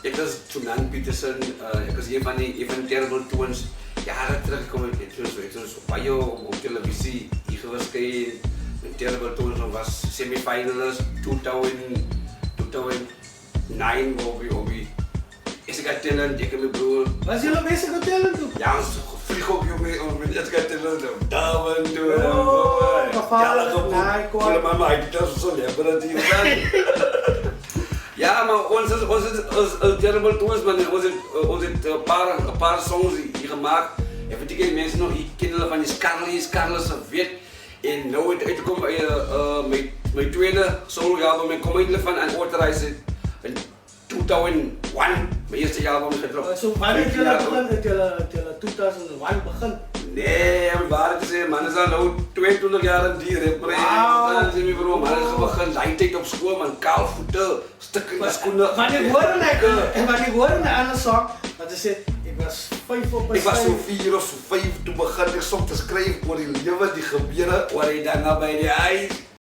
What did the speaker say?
Ek was Tsunan Peterson, ek was een van die Terrible Twins. Jare terug kom ek het baie op televisie hier verskyn. Terrible Twins was semi-finalist 2009 op die Is Got Talent, ek en my broer. Was jullie bezig met talent toen? Ja, ons vlieg op jongen, met Is Got Talent. Daar doen. Gevallen, mama, ik dacht zo celebrity. Ja, maar ons Terrible Twins, man, ons het een paar songs hier gemaakt. En weet ik, mensen nog, die kinderen van die Scarlett weet. En nou het uitgekomen mijn tweede solo-album, mijn comedy van aan Oortreis in 2001, mijn eerste album is gedropt. So wanneer het jullie begon? Het jullie 2001 begon? Nee, om waar te zeggen, man, is al nou 22 jaar in die rap. Dan zijn we voor man, is begonnen leidtijd op school, man, kaal voeten, stukken schoenen. Wanneer hoorde een andere song, dat is het, ik was 5 op een Ik was zo 4 of zo 5 toen begon ik soms te schrijven over die leven, die gebeuren, waar ik daarna bij die ijs.